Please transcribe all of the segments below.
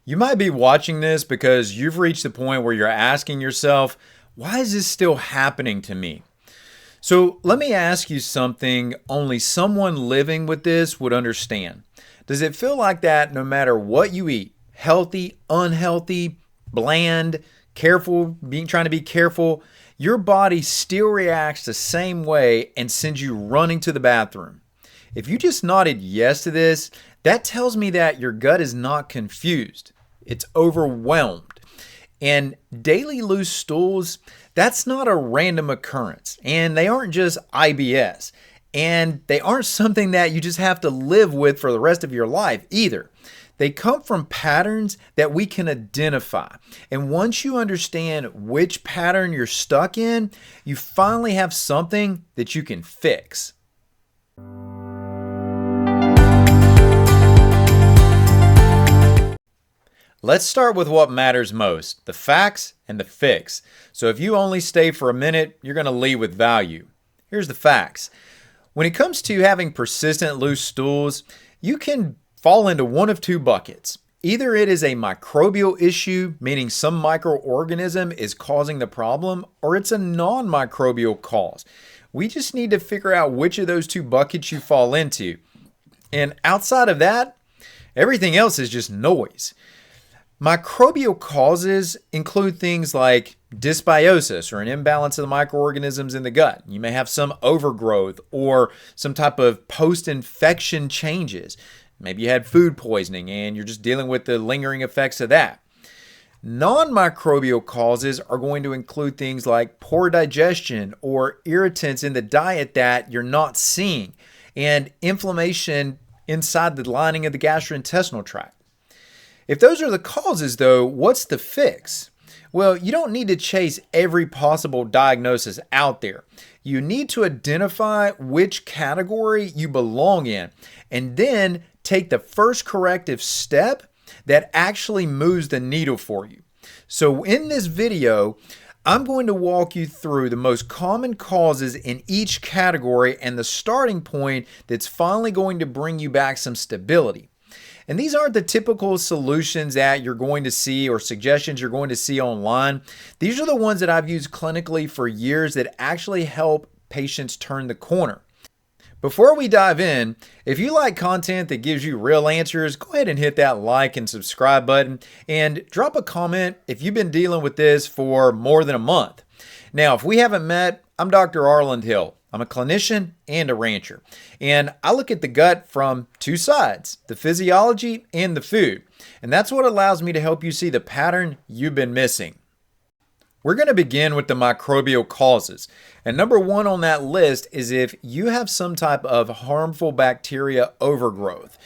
You might be watching this because you've reached the point where you're asking yourself, why is this still happening to me? So let me ask you something only someone living with this would understand. Does it feel like that no matter what you eat, healthy, unhealthy, bland, careful, trying to be careful, your body still reacts the same way and sends you running to the bathroom? If you just nodded yes to this, that tells me that your gut is not confused. It's overwhelmed. And daily loose stools, that's not a random occurrence. And they aren't just IBS. And they aren't something that you just have to live with for the rest of your life either. They come from patterns that we can identify. And once you understand which pattern you're stuck in, you finally have something that you can fix. Let's start with what matters most, the facts and the fix. So if you only stay for a minute, you're going to leave with value. Here's the facts. When it comes to having persistent loose stools, you can fall into one of two buckets. Either it is a microbial issue, meaning some microorganism is causing the problem, or it's a non-microbial cause. We just need to figure out which of those two buckets you fall into. And outside of that, everything else is just noise. Microbial causes include things like dysbiosis or an imbalance of the microorganisms in the gut. You may have some overgrowth or some type of post-infection changes. Maybe you had food poisoning and you're just dealing with the lingering effects of that. Non-microbial causes are going to include things like poor digestion or irritants in the diet that you're not seeing, and inflammation inside the lining of the gastrointestinal tract. If those are the causes, though, what's the fix? Well, you don't need to chase every possible diagnosis out there. You need to identify which category you belong in, and then take the first corrective step that actually moves the needle for you. So in this video, I'm going to walk you through the most common causes in each category and the starting point that's finally going to bring you back some stability. And these aren't the typical solutions that you're going to see or suggestions you're going to see online. These are the ones that I've used clinically for years that actually help patients turn the corner. Before we dive in, if you like content that gives you real answers, go ahead and hit that like and subscribe button and drop a comment if you've been dealing with this for more than a month. Now, if we haven't met, I'm Dr. Arland Hill. I'm a clinician and a rancher, and I look at the gut from two sides, the physiology and the food. And that's what allows me to help you see the pattern you've been missing. We're going to begin with the microbial causes. And number one on that list is if you have some type of harmful bacteria overgrowth.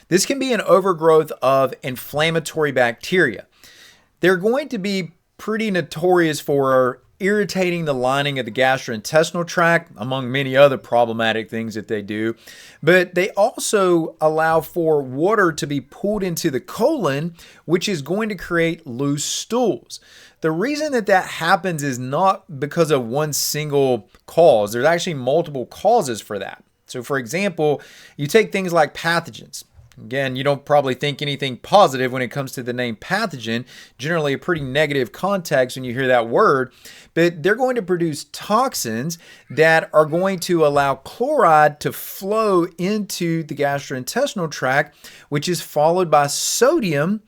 This can be an overgrowth of inflammatory bacteria. They're going to be pretty notorious for irritating the lining of the gastrointestinal tract, among many other problematic things that they do. But they also allow for water to be pulled into the colon, which is going to create loose stools. The reason that happens is not because of one single cause. There's actually multiple causes for that. So for example, you take things like pathogens. Again, you don't probably think anything positive when it comes to the name pathogen, generally a pretty negative context when you hear that word, but they're going to produce toxins that are going to allow chloride to flow into the gastrointestinal tract, which is followed by sodium,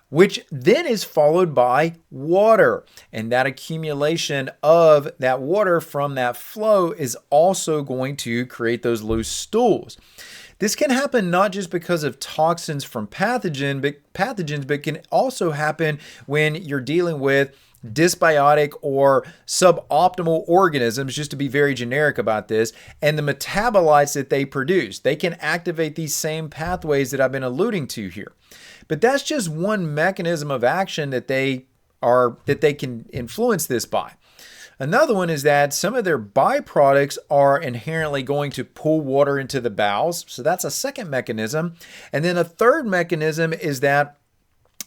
which then is followed by water. And that accumulation of that water from that flow is also going to create those loose stools. This can happen not just because of toxins from pathogens, but can also happen when you're dealing with dysbiotic or suboptimal organisms, just to be very generic about this, and the metabolites that they produce. They can activate these same pathways that I've been alluding to here. But that's just one mechanism of action that they can influence this by. Another one is that some of their byproducts are inherently going to pull water into the bowels. So that's a second mechanism. And then a third mechanism is that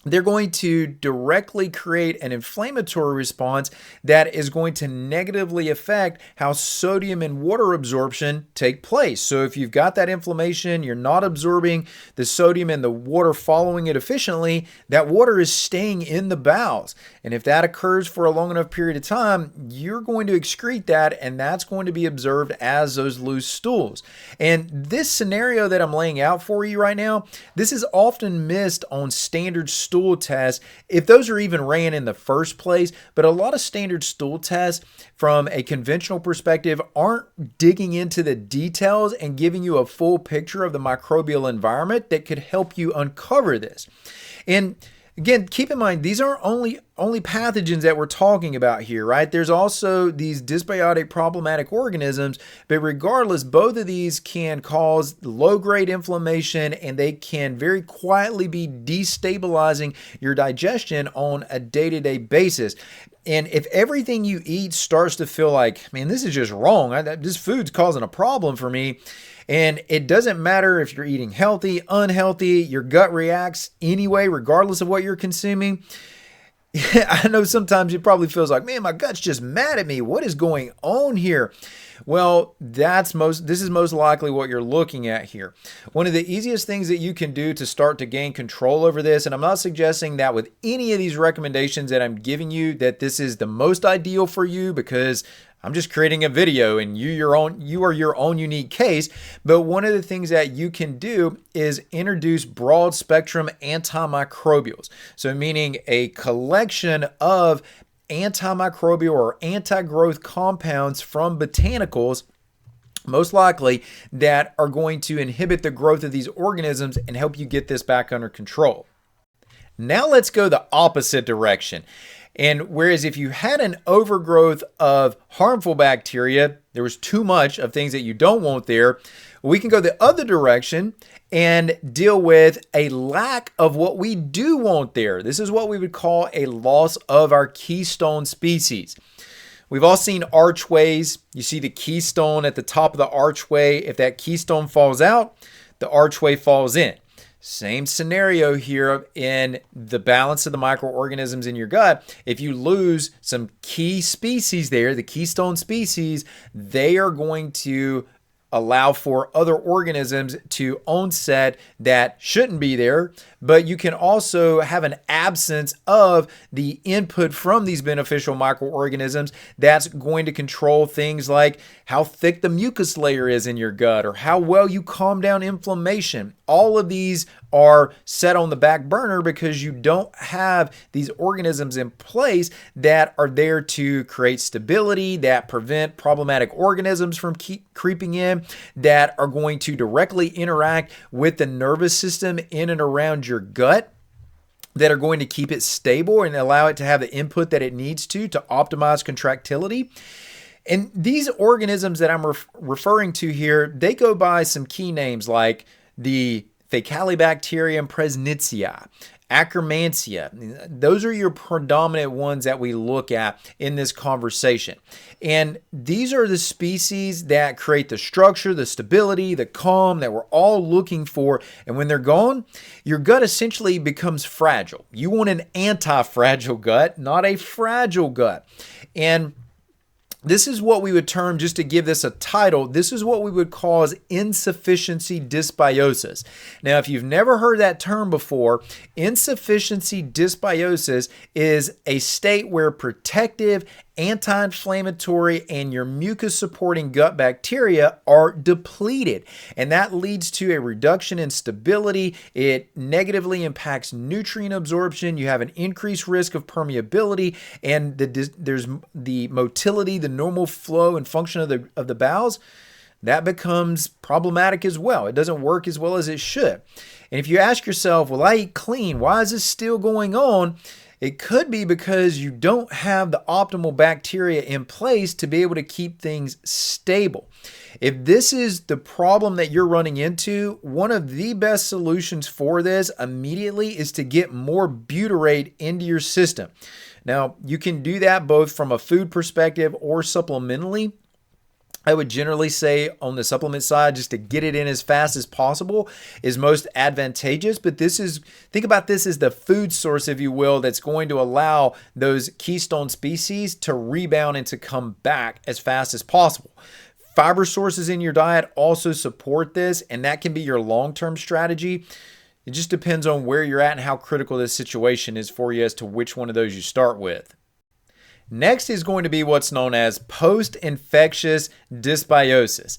they're going to directly create an inflammatory response that is going to negatively affect how sodium and water absorption take place. So if you've got that inflammation, you're not absorbing the sodium and the water following it efficiently, that water is staying in the bowels. And if that occurs for a long enough period of time, you're going to excrete that, and that's going to be observed as those loose stools. And this scenario that I'm laying out for you right now, this is often missed on standard stool tests, if those are even ran in the first place. But a lot of standard stool tests from a conventional perspective aren't digging into the details and giving you a full picture of the microbial environment that could help you uncover this. And again, keep in mind, these aren't only pathogens that we're talking about here, right? There's also these dysbiotic problematic organisms, but regardless, both of these can cause low-grade inflammation, and they can very quietly be destabilizing your digestion on a day-to-day basis. And if everything you eat starts to feel like, man, this is just wrong, this food's causing a problem for me, and it doesn't matter if you're eating healthy, unhealthy, your gut reacts anyway, regardless of what you're consuming. I know sometimes it probably feels like, man, my gut's just mad at me. What is going on here? Well, this is most likely what you're looking at here. One of the easiest things that you can do to start to gain control over this, and I'm not suggesting that with any of these recommendations that I'm giving you that this is the most ideal for you, because I'm just creating a video and you are your own unique case. But one of the things that you can do is introduce broad spectrum antimicrobials. So meaning a collection of antimicrobial or anti-growth compounds from botanicals, most likely, that are going to inhibit the growth of these organisms and help you get this back under control. Now let's go the opposite direction. And whereas if you had an overgrowth of harmful bacteria, there was too much of things that you don't want there, we can go the other direction and deal with a lack of what we do want there. This is what we would call a loss of our keystone species. We've all seen archways. You see the keystone at the top of the archway. If that keystone falls out, the archway falls in. Same scenario here in the balance of the microorganisms in your gut. If you lose some key species there, the keystone species, they are going to allow for other organisms to onset that shouldn't be there, but you can also have an absence of the input from these beneficial microorganisms that's going to control things like how thick the mucus layer is in your gut or how well you calm down inflammation. All of these are set on the back burner because you don't have these organisms in place that are there to create stability, that prevent problematic organisms from creeping in, that are going to directly interact with the nervous system in and around your gut, that are going to keep it stable and allow it to have the input that it needs to optimize contractility. And these organisms that I'm referring to here, they go by some key names like the Faecalibacterium presnitzii, Akkermansia. Those are your predominant ones that we look at in this conversation. And these are the species that create the structure, the stability, the calm that we're all looking for. And when they're gone, your gut essentially becomes fragile. You want an anti-fragile gut, not a fragile gut. And this is what we would term, just to give this a title, this is what we would cause insufficiency dysbiosis. Now, if you've never heard that term before, insufficiency dysbiosis is a state where protective, anti-inflammatory, and your mucus-supporting gut bacteria are depleted. And that leads to a reduction in stability. It negatively impacts nutrient absorption. You have an increased risk of permeability, and there's the motility, the normal flow and function of the bowels. That becomes problematic as well. It doesn't work as well as it should. And if you ask yourself, well, I eat clean, why is this still going on? It could be because you don't have the optimal bacteria in place to be able to keep things stable. If this is the problem that you're running into, one of the best solutions for this immediately is to get more butyrate into your system. Now, you can do that both from a food perspective or supplementally. I would generally say on the supplement side, just to get it in as fast as possible is most advantageous. But think about this as the food source, if you will, that's going to allow those keystone species to rebound and to come back as fast as possible. Fiber sources in your diet also support this, and that can be your long-term strategy. It just depends on where you're at and how critical this situation is for you as to which one of those you start with. Next is going to be what's known as post-infectious dysbiosis.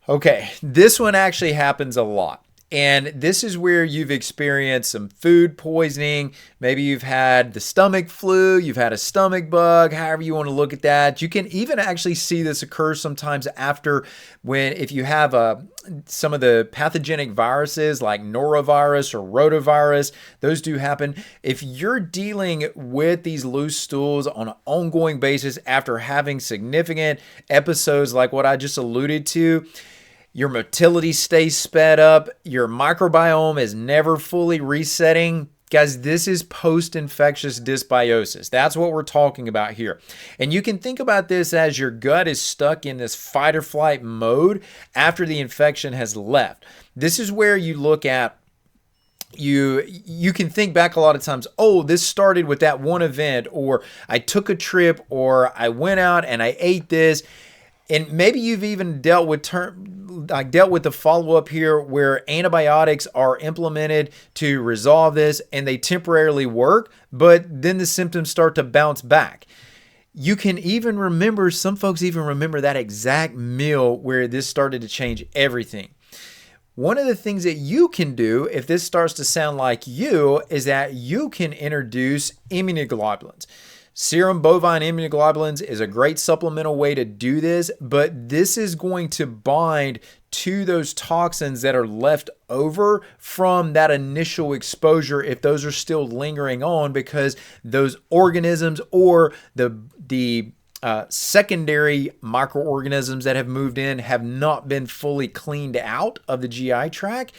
Okay, this one actually happens a lot. And this is where you've experienced some food poisoning. Maybe you've had the stomach flu, you've had a stomach bug, however you want to look at that. You can even actually see this occur sometimes after if you have some of the pathogenic viruses like norovirus or rotavirus. Those do happen. If you're dealing with these loose stools on an ongoing basis after having significant episodes like what I just alluded to, your motility stays sped up, your microbiome is never fully resetting. Guys, this is post-infectious dysbiosis. That's what we're talking about here. And you can think about this as your gut is stuck in this fight or flight mode after the infection has left. This is where you look at you can think back a lot of times, oh, this started with that one event, or I took a trip, or I went out and I ate this. And maybe you've even dealt with the follow-up here where antibiotics are implemented to resolve this and they temporarily work, but then the symptoms start to bounce back. You can even remember, some folks even remember that exact meal where this started to change everything. One of the things that you can do if this starts to sound like you is that you can introduce immunoglobulins. Serum bovine immunoglobulins is a great supplemental way to do this, but this is going to bind to those toxins that are left over from that initial exposure if those are still lingering on, because those organisms or the secondary microorganisms that have moved in have not been fully cleaned out of the GI tract.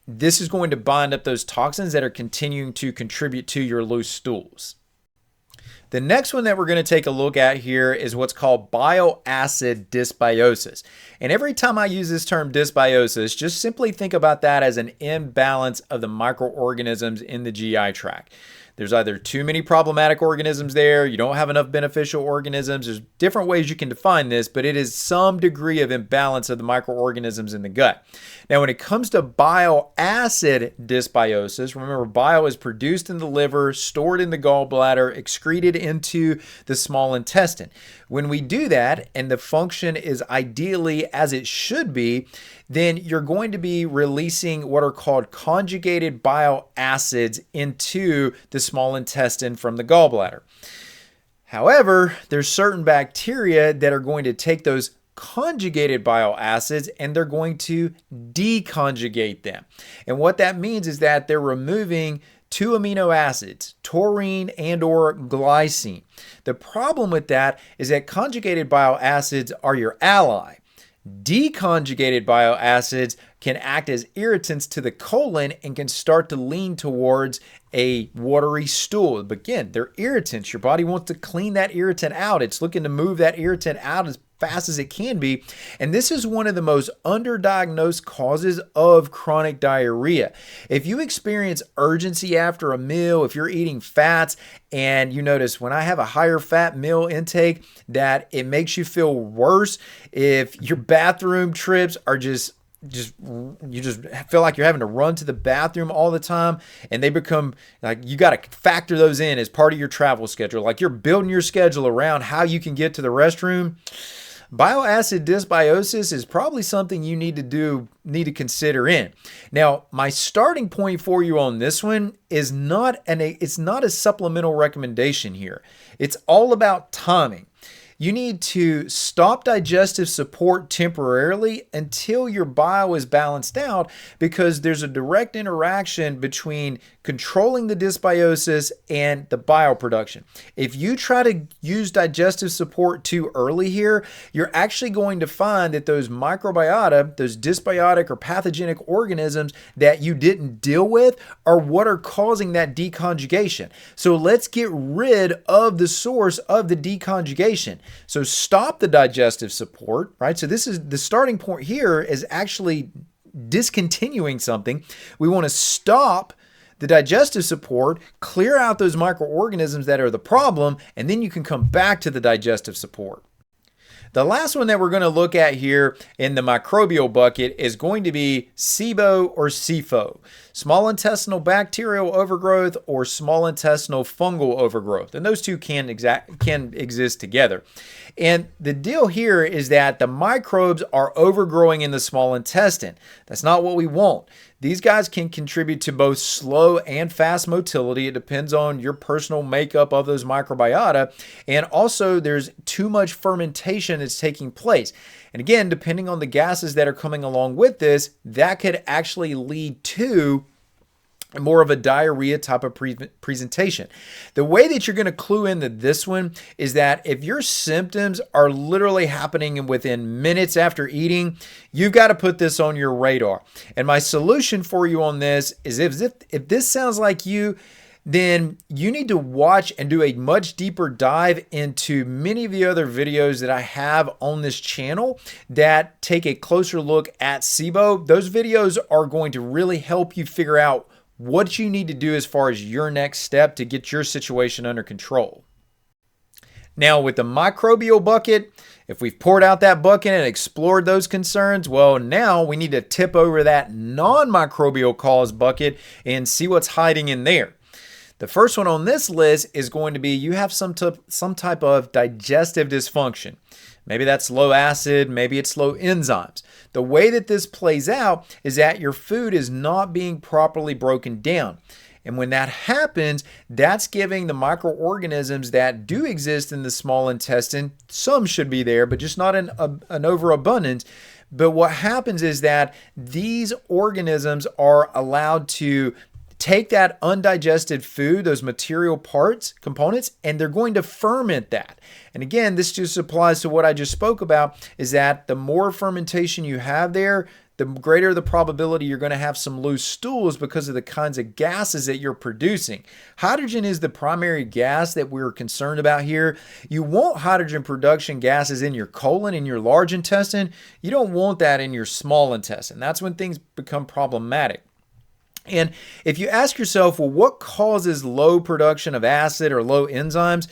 This is going to bind up those toxins that are continuing to contribute to your loose stools. The next one that we're going to take a look at here is what's called bile acid dysbiosis. And every time I use this term dysbiosis, just simply think about that as an imbalance of the microorganisms in the GI tract. There's either too many problematic organisms there, you don't have enough beneficial organisms. There's different ways you can define this, but it is some degree of imbalance of the microorganisms in the gut. Now, when it comes to bile acid dysbiosis, remember, bile is produced in the liver, stored in the gallbladder, excreted into the small intestine. When we do that, and the function is ideally as it should be, then you're going to be releasing what are called conjugated bile acids into the small intestine from the gallbladder. However, there's certain bacteria that are going to take those conjugated bile acids and they're going to deconjugate them. And what that means is that they're removing two amino acids, taurine and or glycine. The problem with that is that conjugated bile acids are your ally. Deconjugated bile acids can act as irritants to the colon and can start to lean towards a watery stool. But again, they're irritants. Your body wants to clean that irritant out. It's looking to move that irritant out as fast as it can be. And this is one of the most underdiagnosed causes of chronic diarrhea. If you experience urgency after a meal, if you're eating fats and you notice when I have a higher fat meal intake that it makes you feel worse, if your bathroom trips are you just feel like you're having to run to the bathroom all the time, and they become like you got to factor those in as part of your travel schedule. Like you're building your schedule around how you can get to the restroom. Bile acid dysbiosis is probably something you need to consider in. Now, my starting point for you on this one is it's not a supplemental recommendation here. It's all about timing. You need to stop digestive support temporarily until your bile is balanced out, because there's a direct interaction between controlling the dysbiosis and the bile production. If you try to use digestive support too early here, you're actually going to find that those microbiota, those dysbiotic or pathogenic organisms that you didn't deal with, are what are causing that deconjugation. So let's get rid of the source of the deconjugation. So stop the digestive support, right? So this is the starting point here is actually discontinuing something. We want to stop the digestive support, clear out those microorganisms that are the problem, and then you can come back to the digestive support. The last one that we're going to look at here in the microbial bucket is going to be SIBO or SIFO, small intestinal bacterial overgrowth or small intestinal fungal overgrowth. And those two can exist together. And the deal here is that the microbes are overgrowing in the small intestine. That's not what we want. These guys can contribute to both slow and fast motility. It depends on your personal makeup of those microbiota. And also there's too much fermentation that's taking place. And again, depending on the gases that are coming along with this, that could actually lead to more of a diarrhea type of presentation. The way that you're going to clue into this one is that if your symptoms are literally happening within minutes after eating, you've got to put this on your radar. And my solution for you on this is if this sounds like you, then you need to watch and do a much deeper dive into many of the other videos that I have on this channel that take a closer look at SIBO. Those videos are going to really help you figure out what you need to do as far as your next step to get your situation under control. Now with the microbial bucket, if we've poured out that bucket and explored those concerns, well, now we need to tip over that non-microbial cause bucket and see what's hiding in there. The first one on this list is going to be you have some type of digestive dysfunction. Maybe that's low acid, maybe it's low enzymes. The way that this plays out is that your food is not being properly broken down. And when that happens, that's giving the microorganisms that do exist in the small intestine, some should be there, but just not an overabundance. But what happens is that these organisms are allowed to take that undigested food, those material components, and they're going to ferment that. And again, this just applies to what I just spoke about, is that the more fermentation you have there, the greater the probability you're going to have some loose stools because of the kinds of gases that you're producing. Hydrogen is the primary gas that we're concerned about here. You want hydrogen production gases in your colon, in your large intestine. You don't want that in your small intestine. That's when things become problematic. And if you ask yourself, well, what causes low production of acid or low enzymes?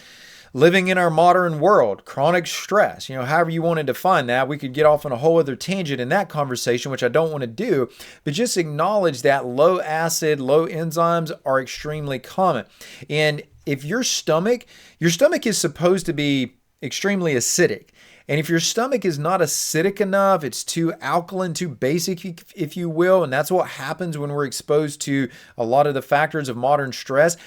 Living in our modern world, chronic stress, however you want to define that. We could get off on a whole other tangent in that conversation, which I don't want to do, but just acknowledge that low acid, low enzymes are extremely common. And if your stomach is supposed to be extremely acidic. And if your stomach is not acidic enough, it's too alkaline, too basic, if you will, and that's what happens when we're exposed to a lot of the factors of modern stress,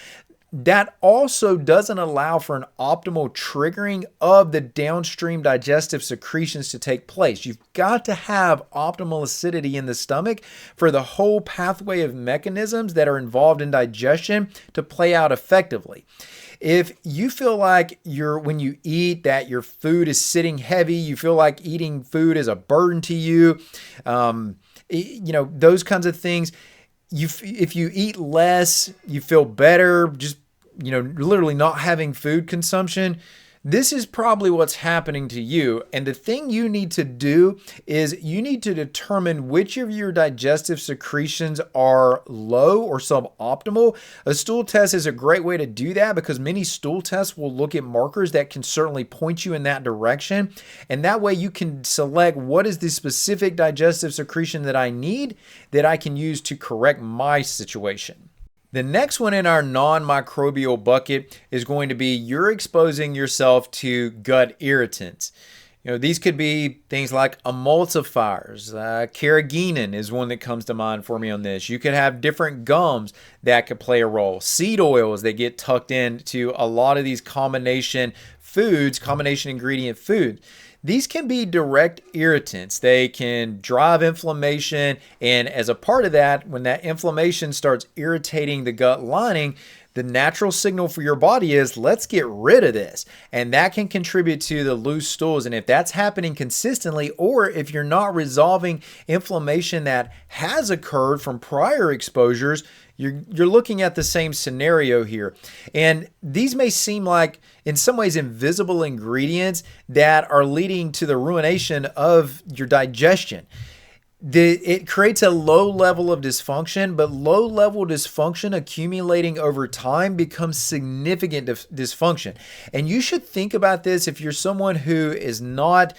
that also doesn't allow for an optimal triggering of the downstream digestive secretions to take place. You've got to have optimal acidity in the stomach for the whole pathway of mechanisms that are involved in digestion to play out effectively. If you feel like when you eat that your food is sitting heavy, you feel like eating food is a burden to you, those kinds of things. If you eat less, you feel better, just, literally not having food consumption. This is probably what's happening to you. And the thing you need to do is you need to determine which of your digestive secretions are low or suboptimal. A stool test is a great way to do that because many stool tests will look at markers that can certainly point you in that direction. And that way you can select what is the specific digestive secretion that I need that I can use to correct my situation. The next one in our non-microbial bucket is going to be you're exposing yourself to gut irritants. These could be things like emulsifiers. Carrageenan is one that comes to mind for me on this. You could have different gums that could play a role. Seed oils that get tucked into a lot of these combination ingredient foods. These can be direct irritants. They can drive inflammation, and as a part of that, when that inflammation starts irritating the gut lining, the natural signal for your body is let's get rid of this. And that can contribute to the loose stools. And if that's happening consistently, or if you're not resolving inflammation that has occurred from prior exposures, you're looking at the same scenario here. And these may seem like, in some ways, invisible ingredients that are leading to the ruination of your digestion. It creates a low level of dysfunction, but low level dysfunction accumulating over time becomes significant dysfunction. And you should think about this if you're someone who is not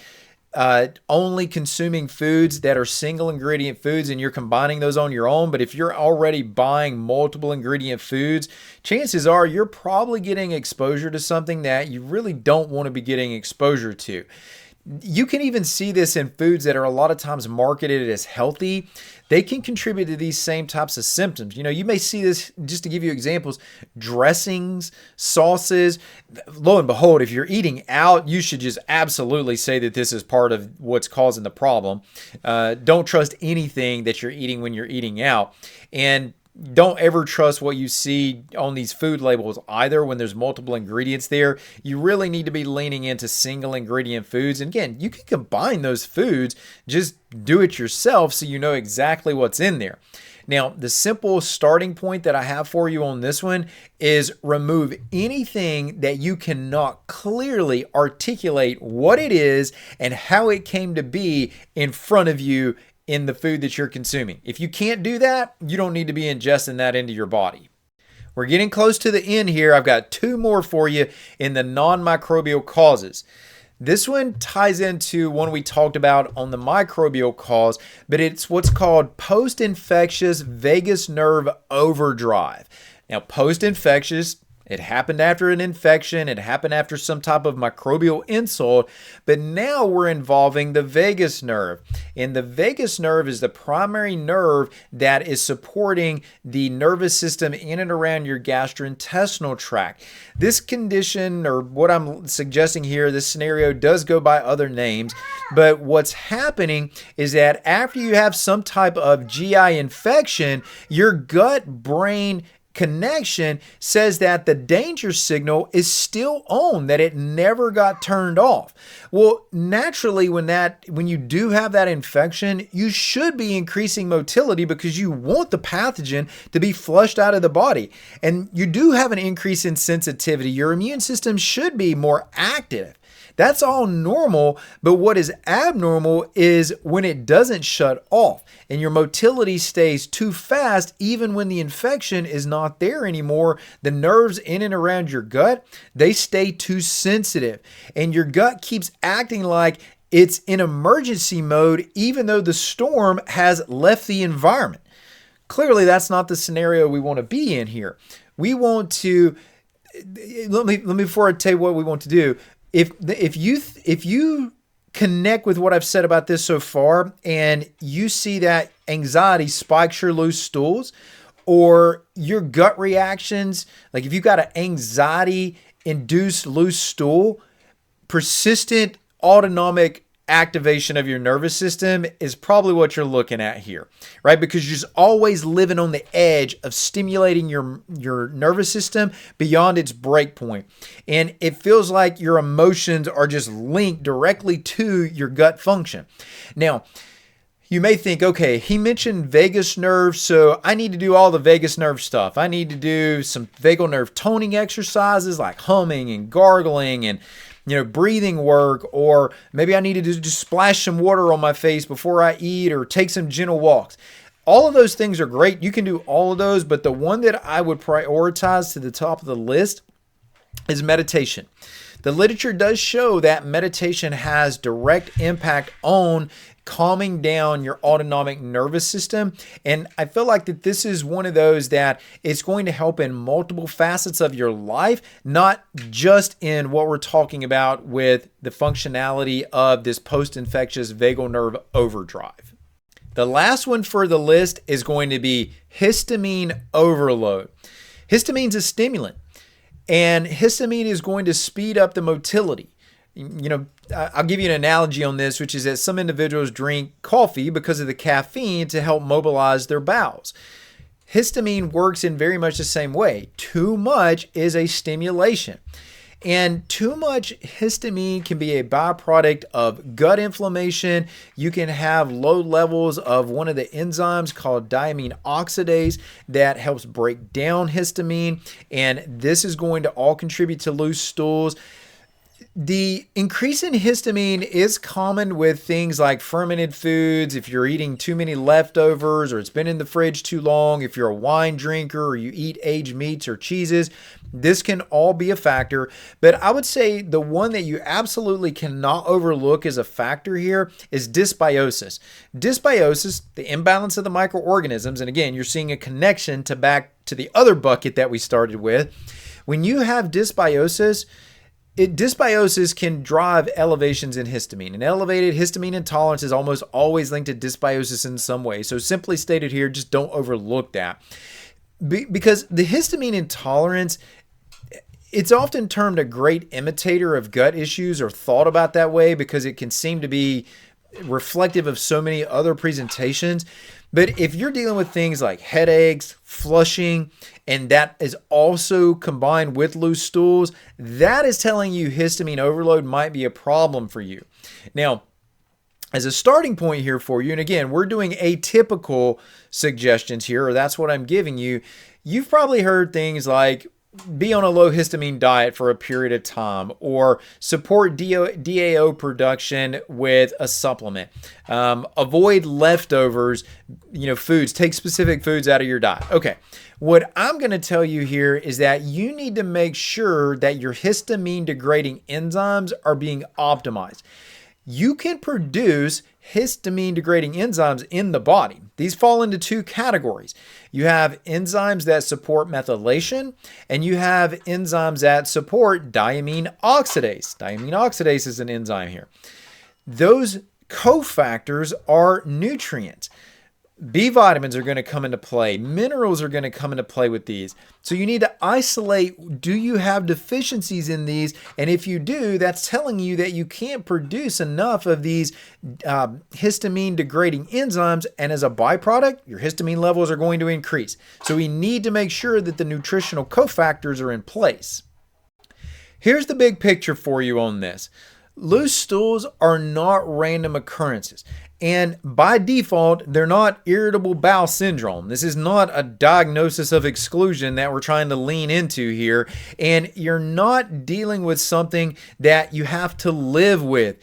only consuming foods that are single ingredient foods and you're combining those on your own, but if you're already buying multiple ingredient foods, chances are you're probably getting exposure to something that you really don't want to be getting exposure to. You can even see this in foods that are a lot of times marketed as healthy. They can contribute to these same types of symptoms. You may see this, just to give you examples, dressings, sauces. Lo and behold, if you're eating out, you should just absolutely say that this is part of what's causing the problem. Don't trust anything that you're eating when you're eating out. And don't ever trust what you see on these food labels either when there's multiple ingredients there. You really need to be leaning into single ingredient foods. And again, you can combine those foods, just do it yourself so you know exactly what's in there. Now, the simple starting point that I have for you on this one is remove anything that you cannot clearly articulate what it is and how it came to be in front of you in the food that you're consuming. If you can't do that, you don't need to be ingesting that into your body. We're getting close to the end here. I've got two more for you in the non-microbial causes. This one ties into one we talked about on the microbial cause, but it's what's called post-infectious vagus nerve overdrive. Now, post-infectious, it happened after an infection, it happened after some type of microbial insult, but now we're involving the vagus nerve. And the vagus nerve is the primary nerve that is supporting the nervous system in and around your gastrointestinal tract. This condition, or what I'm suggesting here, this scenario does go by other names, but what's happening is that after you have some type of GI infection, your gut-brain connection says that the danger signal is still on, that it never got turned off. Well, naturally, when you do have that infection, you should be increasing motility because you want the pathogen to be flushed out of the body. And you do have an increase in sensitivity. Your immune system should be more active. That's all normal, but what is abnormal is when it doesn't shut off and your motility stays too fast even when the infection is not there anymore. The nerves in and around your gut, they stay too sensitive and your gut keeps acting like it's in emergency mode even though the storm has left the environment. Clearly, that's not the scenario we want to be in here. We want to, let me before I tell you what we want to do, if you connect with what I've said about this so far and you see that anxiety spikes your loose stools or your gut reactions, like if you've got an anxiety induced loose stool, persistent autonomic activation of your nervous system is probably what you're looking at here, right? Because you're just always living on the edge of stimulating your nervous system beyond its break point. And it feels like your emotions are just linked directly to your gut function. Now, you may think, okay, he mentioned vagus nerve, so I need to do all the vagus nerve stuff. I need to do some vagal nerve toning exercises like humming and gargling and breathing work, or maybe I need to just splash some water on my face before I eat or take some gentle walks. All of those things are great. You can do all of those, but the one that I would prioritize to the top of the list is meditation. The literature does show that meditation has direct impact on calming down your autonomic nervous system. And I feel like that this is one of those that it's going to help in multiple facets of your life, not just in what we're talking about with the functionality of this post-infectious vagal nerve overdrive. The last one for the list is going to be histamine overload. Histamine is a stimulant, and histamine is going to speed up the motility. I'll give you an analogy on this, which is that some individuals drink coffee because of the caffeine to help mobilize their bowels. Histamine works in very much the same way. Too much is a stimulation. And too much histamine can be a byproduct of gut inflammation. You can have low levels of one of the enzymes called diamine oxidase that helps break down histamine. And this is going to all contribute to loose stools. The increase in histamine is common with things like fermented foods, if you're eating too many leftovers or it's been in the fridge too long, if you're a wine drinker or you eat aged meats or cheeses. This can all be a factor, but I would say the one that you absolutely cannot overlook as a factor here is dysbiosis. Dysbiosis, the imbalance of the microorganisms, and again, you're seeing a connection to back to the other bucket that we started with. When you have dysbiosis, dysbiosis can drive elevations in histamine. An elevated histamine intolerance is almost always linked to dysbiosis in some way. So simply stated here, just don't overlook that. Because the histamine intolerance, it's often termed a great imitator of gut issues or thought about that way because it can seem to be reflective of so many other presentations. But if you're dealing with things like headaches, flushing, and that is also combined with loose stools, that is telling you histamine overload might be a problem for you. Now, as a starting point here for you, and again, we're doing atypical suggestions here, or that's what I'm giving you. You've probably heard things like be on a low histamine diet for a period of time, or support DAO production with a supplement. Avoid leftovers, foods. Take specific foods out of your diet. Okay. What I'm going to tell you here is that you need to make sure that your histamine degrading enzymes are being optimized. You can produce histamine degrading enzymes in the body. These fall into two categories. You have enzymes that support methylation, and you have enzymes that support diamine oxidase. Diamine oxidase is an enzyme here. Those cofactors are nutrients. B vitamins are going to come into play. Minerals are going to come into play with these. So you need to isolate, do you have deficiencies in these? And if you do, that's telling you that you can't produce enough of these histamine degrading enzymes. And as a byproduct, your histamine levels are going to increase. So we need to make sure that the nutritional cofactors are in place. Here's the big picture for you on this. Loose stools are not random occurrences. And by default, they're not irritable bowel syndrome. This is not a diagnosis of exclusion that we're trying to lean into here. And you're not dealing with something that you have to live with.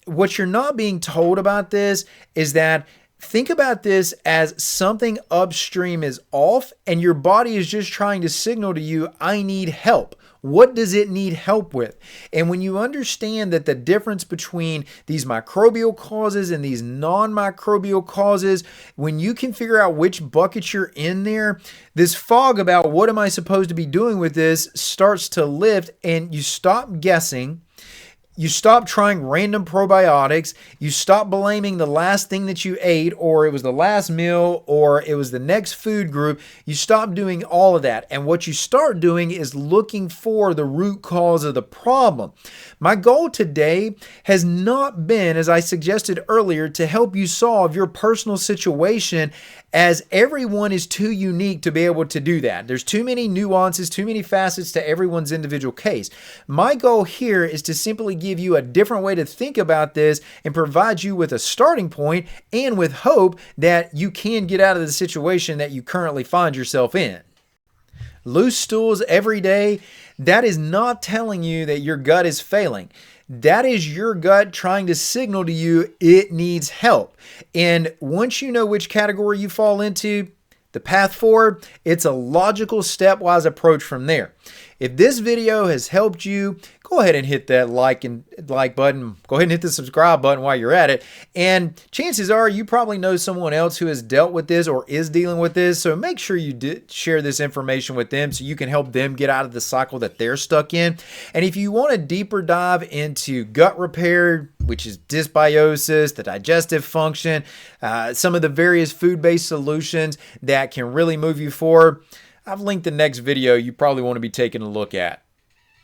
What you're not being told about this is that think about this as something upstream is off and your body is just trying to signal to you, I need help. What does it need help with? And when you understand that the difference between these microbial causes and these non-microbial causes, when you can figure out which bucket you're in there, this fog about what am I supposed to be doing with this starts to lift and you stop guessing. You stop trying random probiotics. You stop blaming the last thing that you ate, or it was the last meal, or it was the next food group. You stop doing all of that. And what you start doing is looking for the root cause of the problem. My goal today has not been, as I suggested earlier, to help you solve your personal situation, as everyone is too unique to be able to do that. There's too many nuances, too many facets to everyone's individual case. My goal here is to simply give you a different way to think about this and provide you with a starting point and with hope that you can get out of the situation that you currently find yourself in. Loose stools every day, that is not telling you that your gut is failing. That is your gut trying to signal to you it needs help. And once you know which category you fall into, the path forward, it's a logical stepwise approach from there. If this video has helped you, go ahead and hit that like button. Go ahead and hit the subscribe button while you're at it. And chances are you probably know someone else who has dealt with this or is dealing with this. So make sure you share this information with them so you can help them get out of the cycle that they're stuck in. And if you want a deeper dive into gut repair, which is dysbiosis, the digestive function, some of the various food-based solutions that can really move you forward, I've linked the next video you probably want to be taking a look at.